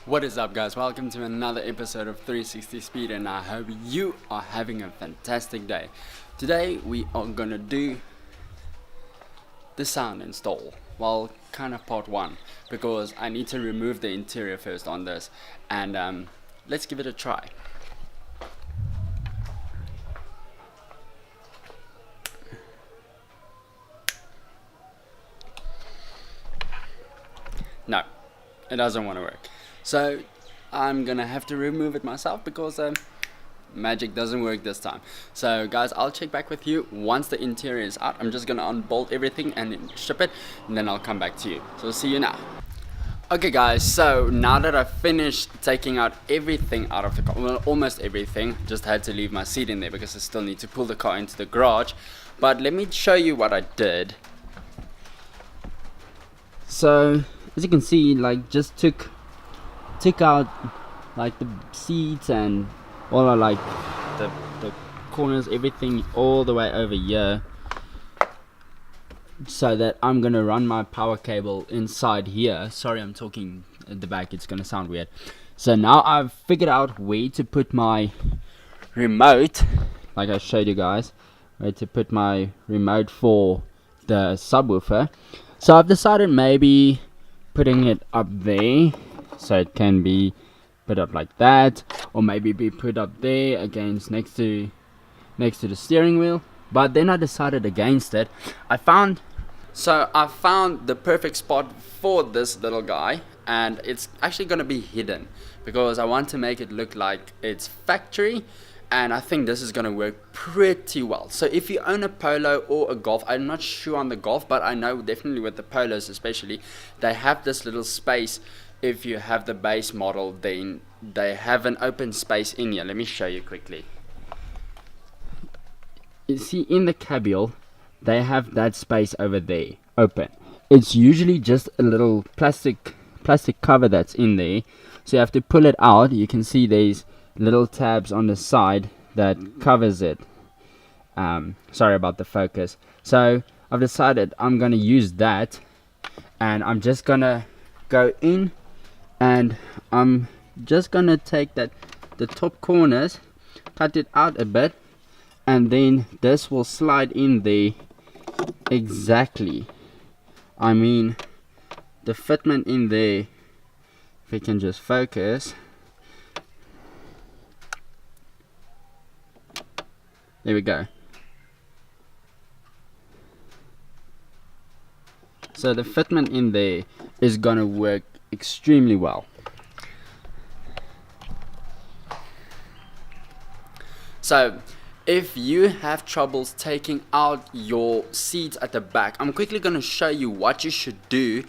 What is up, guys? Welcome to another episode of 360 Speed, and I hope you are having a fantastic day. Today we are gonna do the sound install, well, kind of part one, because I need to remove the interior first on this, and let's give it a try. No, it doesn't want to work. So I'm gonna have to remove it myself because magic doesn't work this time. So guys, I'll check back with you once the interior is out. I'm just gonna unbolt everything and then ship it, and then I'll come back to you. So see you now. Okay guys, so now that I've finished taking out everything out of the car, well, almost everything, just had to leave my seat in there because I still need to pull the car into the garage. But let me show you what I did. So as you can see, like, just took out like the seats and all of like the corners, everything all the way over here, so that I'm gonna run my power cable inside here. Sorry, I'm talking at the back, it's gonna sound weird. So now I've figured out where to put my remote, like I showed you guys, where to put my remote for the subwoofer. So I've decided maybe putting it up there, so it can be put up like that, or maybe be put up there against next to the steering wheel. But then I decided against it. I found the perfect spot for this little guy, and it's actually going to be hidden because I want to make it look like it's factory, and I think this is going to work pretty well. So if you own a Polo or a Golf, I'm not sure on the Golf, but I know definitely with the Polos especially, they have this little space. If you have the base model, then they have an open space in here. Let me show you quickly. You see, in the cabule, they have that space over there open. It's usually just a little plastic cover that's in there, so you have to pull it out. You can see there's little tabs on the side that covers it. Sorry about the focus. So I've decided I'm gonna use that, and I'm just gonna go in, and I'm just gonna take the top corners, cut it out a bit, and then this will slide in there exactly. I mean, the fitment in there, if we can just focus. There we go. So the fitment in there is gonna work extremely well. So if you have troubles taking out your seats at the back, I'm quickly going to show you what you should do.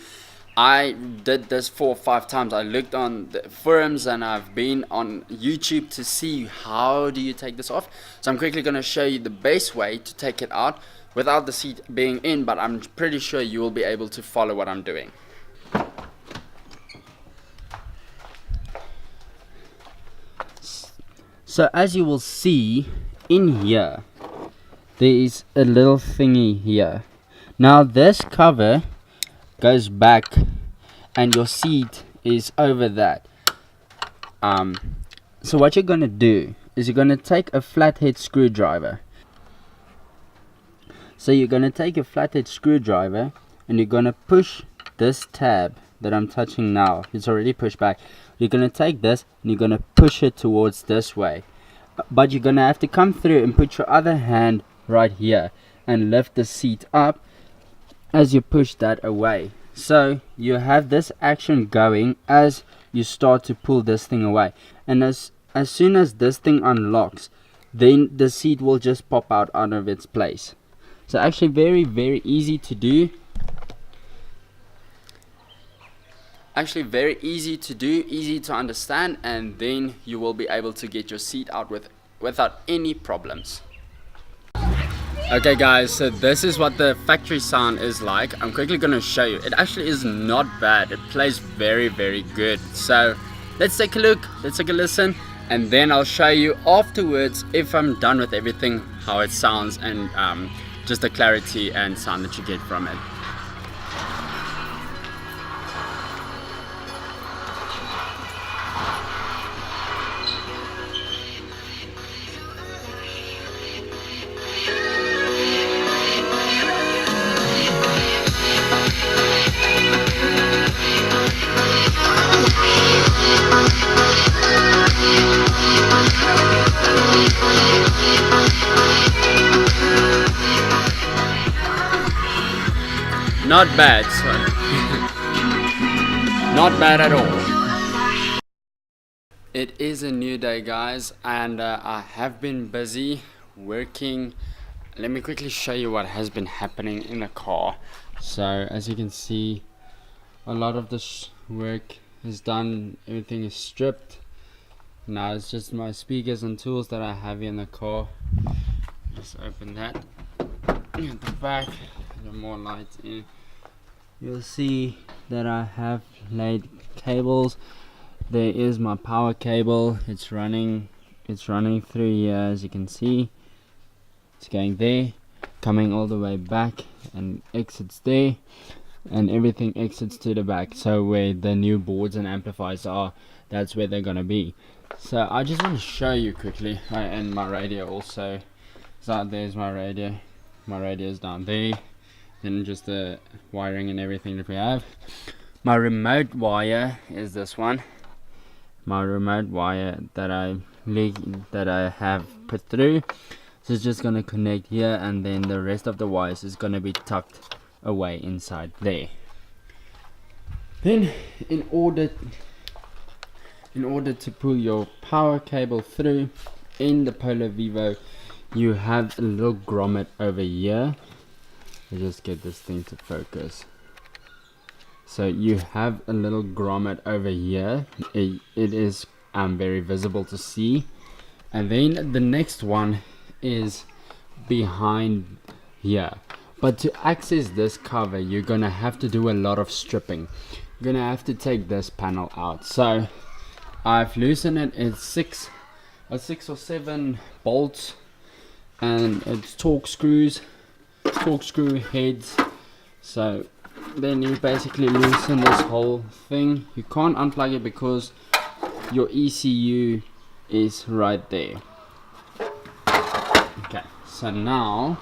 I did this 4 or 5 times. I looked on the forums and I've been on YouTube to see how do you take this off. So I'm quickly going to show you the best way to take it out without the seat being in, but I'm pretty sure you will be able to follow what I'm doing. So as you will see in here, there is a little thingy here. Now this cover goes back and your seat is over that. So what you're gonna do is you're gonna take a flathead screwdriver. So you're gonna take a flathead screwdriver and you're gonna push this tab that I'm touching now. It's already pushed back. You're gonna take this and you're gonna push it towards this way, but you're gonna have to come through and put your other hand right here and lift the seat up as you push that away. So you have this action going as you start to pull this thing away, and as soon as this thing unlocks, then the seat will just pop out of its place. So actually very easy to do. Actually very easy to do, easy to understand, and then you will be able to get your seat out without any problems. Okay guys, so this is what the factory sound is like. I'm quickly going to show you. It actually is not bad. It plays very good. So let's take a look, let's take a listen, and then I'll show you afterwards, if I'm done with everything, how it sounds, and just the clarity and sound that you get from it. Not bad, not bad at all. It is a new day, guys, and I have been busy working. Let me quickly show you what has been happening in the car. So as you can see, a lot of this work is done, everything is stripped. Now it's just my speakers and tools that I have in the car. Just open that at the back, the more light in. You'll see that I have laid cables. There is my power cable. It's running through here, as you can see. It's going there, coming all the way back, and exits there, and everything exits to the back. So where the new boards and amplifiers are, that's where they're gonna be. So I just want to show you quickly, and my radio also. So there's my radio. My radio is down there. Then just the wiring and everything that we have. My remote wire is this one. My remote wire that I have put through. So it's just gonna connect here, and then the rest of the wires is gonna be tucked away inside there. Then in order to pull your power cable through in the Polo Vivo, you have a little grommet over here. I'll just get this thing to focus. So you have a little grommet over here. It is very visible to see. And then the next one is behind here. But to access this cover, you're gonna have to do a lot of stripping. You're gonna have to take this panel out. So I've loosened it. It's six or seven bolts, and it's torque screw heads. So then you basically loosen this whole thing. You can't unplug it because your ECU is right there. Okay, so now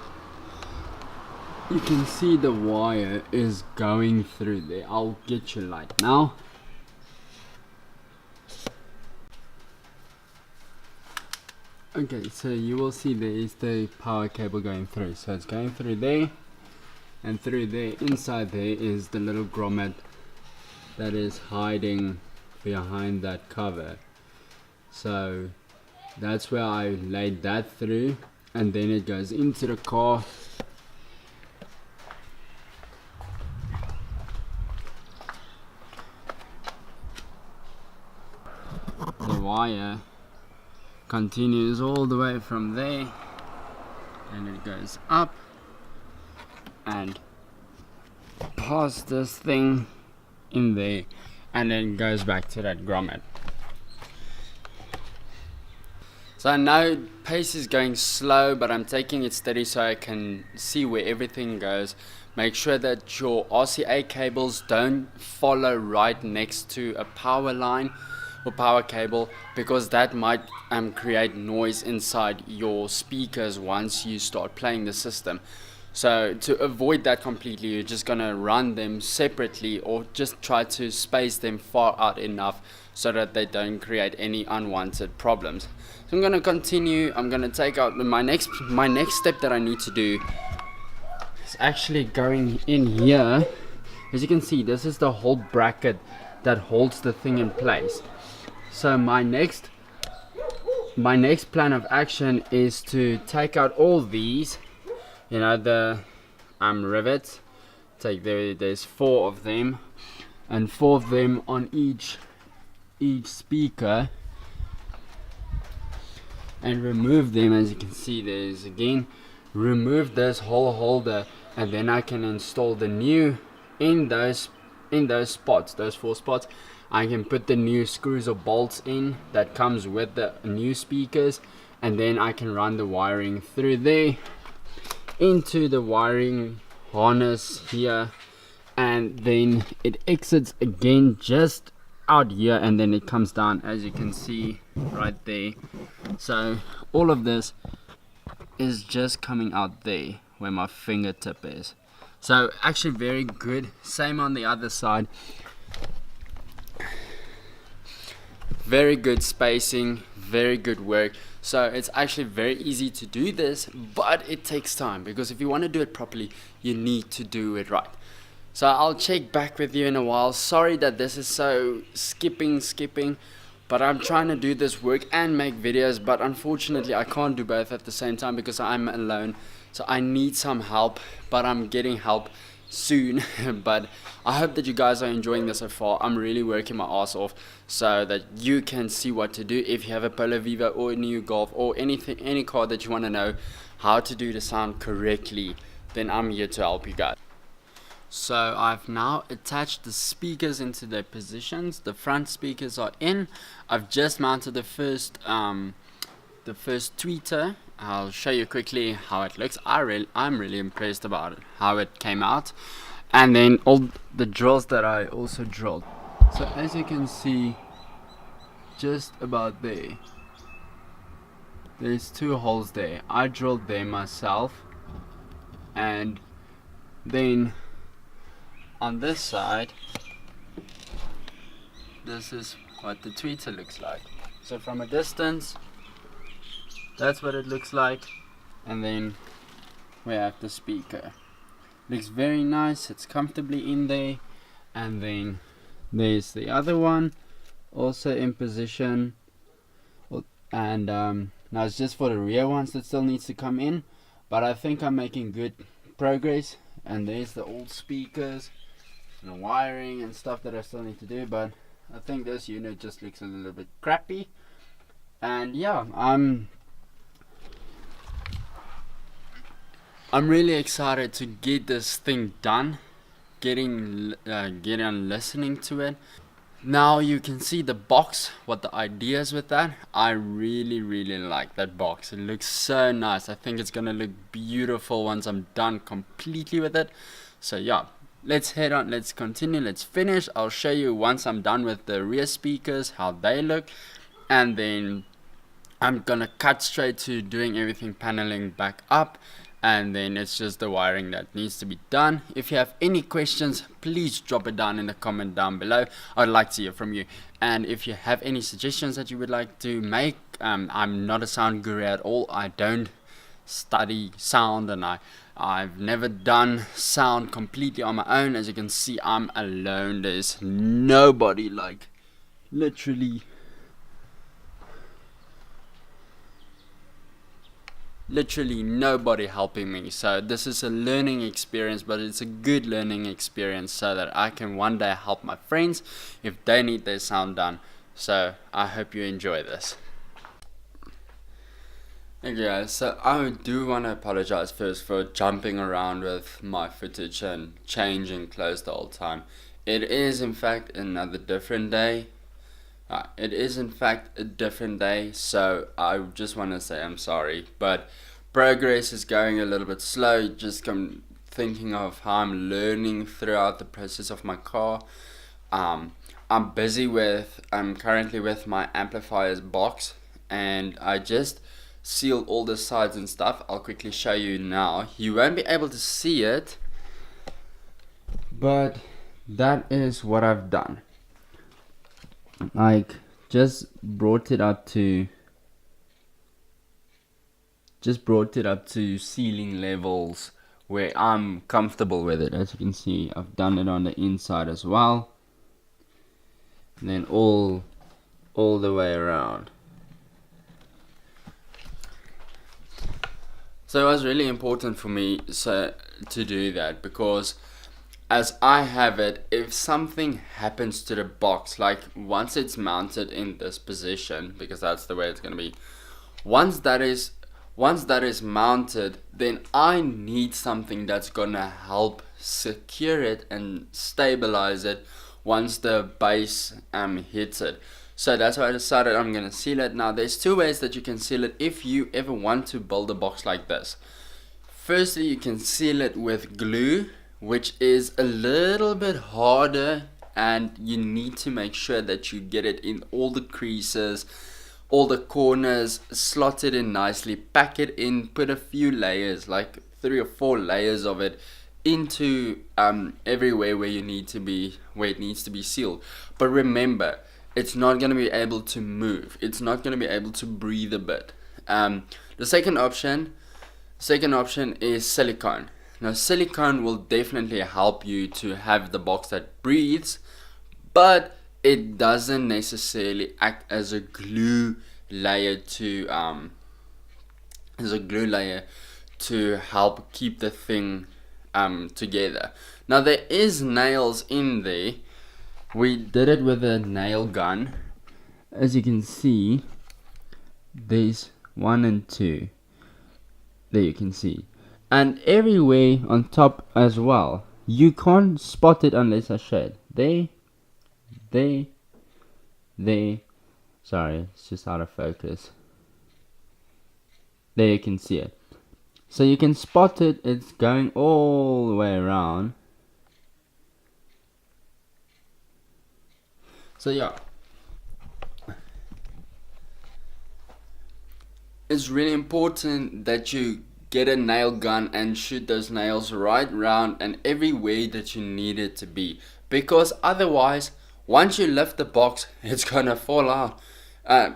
you can see the wire is going through there. I'll get you light now. Okay, so you will see there is the power cable going through. So it's going through there, and through there, inside there is the little grommet that is hiding behind that cover. So that's where I laid that through, and then it goes into the car. The wire continues all the way from there, and it goes up and past this thing in there, and then goes back to that grommet. So I know pace is going slow, but I'm taking it steady so I can see where everything goes. Make sure that your RCA cables don't follow right next to a power line or power cable, because that might create noise inside your speakers once you start playing the system. So to avoid that completely, you're just gonna run them separately, or just try to space them far out enough so that they don't create any unwanted problems. So I'm gonna continue. I'm gonna take out my next step that I need to do is actually going in here. As you can see, this is the whole bracket that holds the thing in place. So my next plan of action is to take out all these, you know, the rivets. There's 4 of them, and 4 of them on each speaker, and remove them. As you can see, there's again, remove this whole holder, and then I can install the new in those spots, those 4 spots. I can put the new screws or bolts in that comes with the new speakers, and then I can run the wiring through there into the wiring harness here, and then it exits again just out here, and then it comes down, as you can see right there. So all of this is just coming out there where my fingertip is. So actually very good. Same on the other side. Very good spacing, very good work. So it's actually very easy to do this, but it takes time, because if you want to do it properly, you need to do it right. So I'll check back with you in a while. Sorry that this is so skipping, but I'm trying to do this work and make videos, but unfortunately I can't do both at the same time because I'm alone. So I need some help, but I'm getting help soon. But I hope that you guys are enjoying this so far. I'm really working my ass off so that you can see what to do if you have a Polo Vivo or a new Golf or anything, any car that you want to know how to do the sound correctly. Then I'm here to help you guys. So I've now attached the speakers into their positions. The front speakers are in. I've just mounted the first tweeter. I'll show you quickly how it looks. I'm really impressed about it, how it came out. And then all the drills that I also drilled. So as you can see, just about there's 2 holes there. I drilled them myself, and then on this side, this is what the tweeter looks like. So from a distance, that's what it looks like, and then we have the speaker. Looks very nice, it's comfortably in there. And then there's the other one, also in position. And now it's just for the rear ones that still needs to come in, but I think I'm making good progress. And there's the old speakers and wiring and stuff that I still need to do, but I think this unit just looks a little bit crappy. And yeah, I'm really excited to get this thing done, getting on listening to it. Now you can see the box, what the idea is with that. I really like that box. It looks so nice. I think it's gonna look beautiful once I'm done completely with it. So yeah, let's head on, let's continue, let's finish. I'll show you once I'm done with the rear speakers how they look, and then I'm gonna cut straight to doing everything paneling back up, and then it's just the wiring that needs to be done. If you have any questions, please drop it down in the comment down below. I'd like to hear from you. And if you have any suggestions that you would like to make, I'm not a sound guru at all. I don't study sound, and I've never done sound completely on my own. As you can see, I'm alone. There's nobody, like literally nobody helping me. So this is a learning experience, but it's a good learning experience so that I can one day help my friends if they need their sound done. So I hope you enjoy this. Okay guys, so I do want to apologize first for jumping around with my footage and changing clothes the whole time. It is in fact another different day. So I just want to say I'm sorry, but progress is going a little bit slow. Just thinking of how I'm learning throughout the process of my car. I'm currently with my amplifiers box, and I just sealed all the sides and stuff. I'll quickly show you now. You won't be able to see it, but that is what I've done. Like, just brought it up to ceiling levels where I'm comfortable with it. As you can see, I've done it on the inside as well, and then all the way around. So it was really important for me to do that, because as I have it, if something happens to the box, like once it's mounted in this position, because that's the way it's going to be, once that is mounted, then I need something that's going to help secure it and stabilize it once the base hits it. So that's why I decided I'm going to seal it. Now there's 2 ways that you can seal it if you ever want to build a box like this. Firstly, you can seal it with glue, which is a little bit harder, and you need to make sure that you get it in all the creases, all the corners, slot it in nicely, pack it in, put a few layers, like 3 or 4 layers of it into everywhere where it needs to be sealed. But remember, it's not going to be able to move. It's not going to be able to breathe a bit. The second option is silicone. Now silicone will definitely help you to have the box that breathes, but it doesn't necessarily act as a glue layer to help keep the thing together. Now there is nails in there. We did it with a nail gun. As you can see, there's 1 and 2. There you can see. And everywhere on top as well. You can't spot it unless I show it. There. Sorry, it's just out of focus. There you can see it. So you can spot it. It's going all the way around. So yeah. It's really important that you get a nail gun and shoot those nails right round and everywhere that you need it to be, because otherwise once you lift the box it's gonna fall out.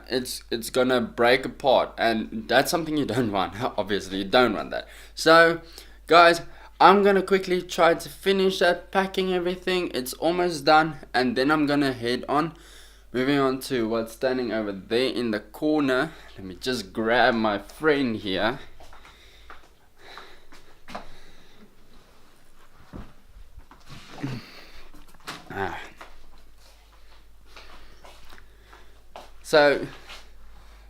It's gonna break apart, and that's something you don't want. Obviously you don't want that. So guys, I'm gonna quickly try to finish that, packing everything. It's almost done, and then I'm gonna head on, moving on to what's standing over there in the corner. Let me just grab my friend here. So,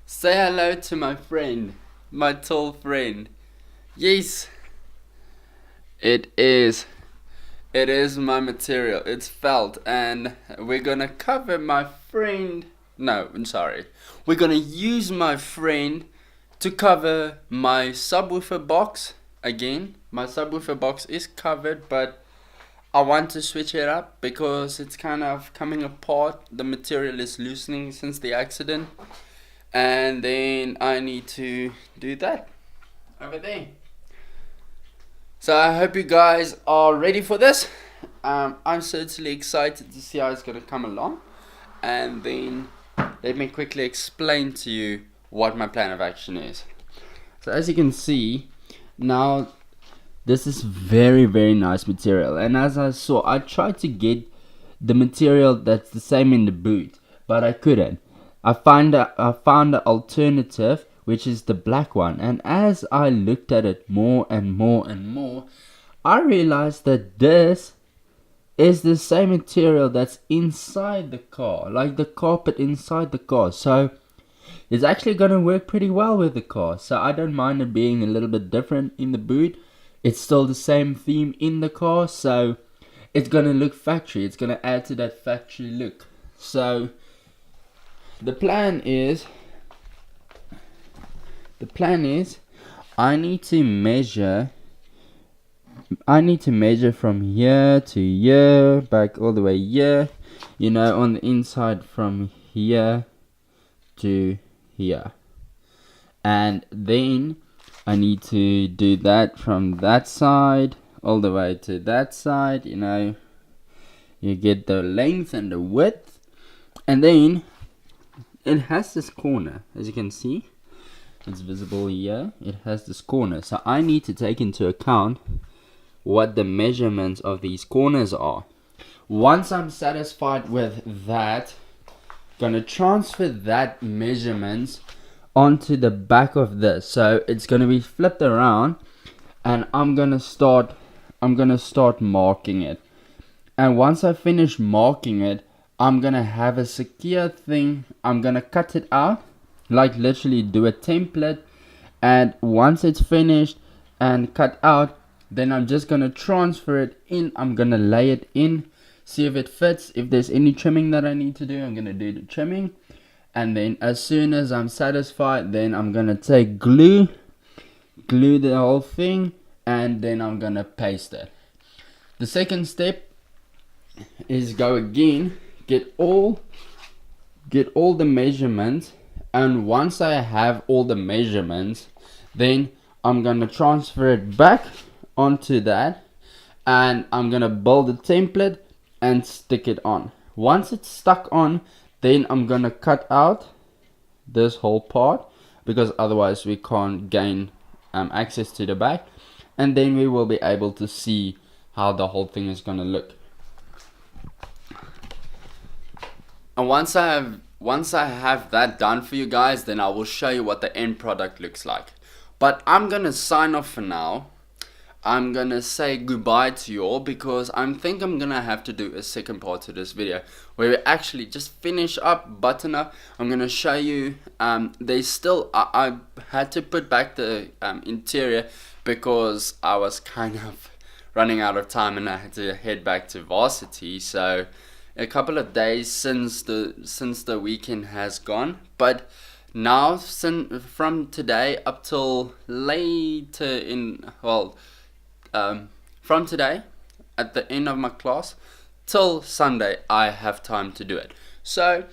say hello to my friend, my tall friend. Yes, it is my material. It's felt, and we're gonna cover my friend. No, I'm sorry. We're gonna use my friend to cover my subwoofer box. Again, my subwoofer box is covered, but I want to switch it up because it's kind of coming apart. The material is loosening since the accident, and then I need to do that over there. So I hope you guys are ready for this. I'm certainly excited to see how it's going to come along, and then let me quickly explain to you what my plan of action is. So as you can see now, this is very, very nice material, and as I tried to get the material that's the same in the boot, but I couldn't. I found an alternative, which is the black one, and as I looked at it more and more and more, I realized that this is the same material that's inside the car, like the carpet inside the car. So it's actually gonna work pretty well with the car, so I don't mind it being a little bit different in the boot. It's still the same theme in the car, so it's gonna look factory. It's gonna add to that factory look. So the plan is I need to measure from here to here, back all the way here, you know, on the inside from here to here, and then I need to do that from that side all the way to that side. You know, you get the length and the width, and then it has this corner, as you can see. It's visible here. It has this corner, so I need to take into account what the measurements of these corners are. Once I'm satisfied with that, gonna transfer that measurements onto the back of this. So it's gonna be flipped around, and I'm gonna start marking it. And once I finish marking it, I'm gonna have a secure thing. I'm gonna cut it out, like literally do a template, and once it's finished and cut out, then I'm just gonna transfer it in. I'm gonna lay it in, see if it fits. If there's any trimming that I need to do, I'm gonna do the trimming, and then as soon as I'm satisfied, then I'm gonna take glue the whole thing, and then I'm gonna paste it. The second step is go again, get all the measurements, and once I have all the measurements, then I'm gonna transfer it back onto that, and I'm gonna build a template and stick it on. Once it's stuck on, then I'm gonna cut out this whole part, because otherwise we can't gain access to the back, and then we will be able to see how the whole thing is gonna look. And once I have that done for you guys, then I will show you what the end product looks like. But I'm gonna sign off for now. I'm gonna say goodbye to you all, because I think I'm gonna have to do a second part to this video where we actually just finish up, button up. I'm gonna show you, there's still, I had to put back the interior because I was kind of running out of time and I had to head back to varsity. So a couple of days since the weekend has gone, but now from today up till later in, well, from today at the end of my class till Sunday, I have time to do it. So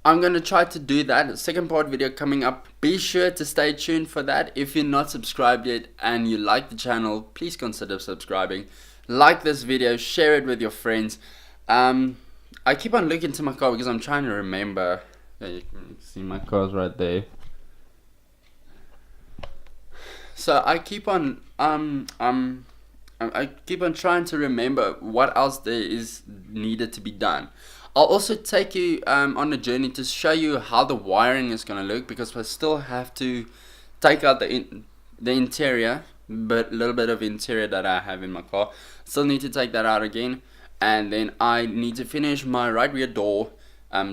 I'm gonna try to do that. A second part video coming up. Be sure to stay tuned for that. If you're not subscribed yet and you like the channel, please consider subscribing. Like this video, share it with your friends. I keep on looking to my car because I'm trying to remember. Yeah, you can see my car's right there. So I keep on I keep on trying to remember what else there is needed to be done. I'll also take you on a journey to show you how the wiring is going to look, because I still have to take out the interior, but a little bit of interior that I have in my car. Still need to take that out again, and then I need to finish my right rear door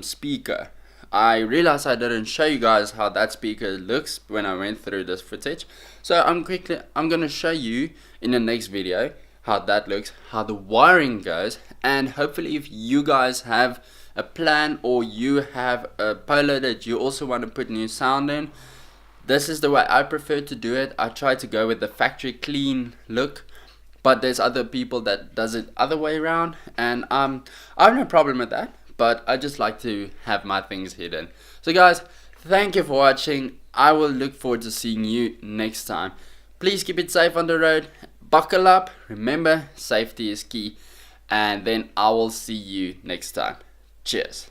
speaker. I realized I didn't show you guys how that speaker looks when I went through this footage. So I'm going to show you in the next video how that looks, how the wiring goes, and hopefully if you guys have a plan or you have a Polo that you also want to put new sound in, this is the way I prefer to do it. I try to go with the factory clean look, but there's other people that does it other way around, and I have no problem with that. But I just like to have my things hidden. So guys, thank you for watching. I will look forward to seeing you next time. Please keep it safe on the road. Buckle up. Remember, safety is key. And then I will see you next time. Cheers.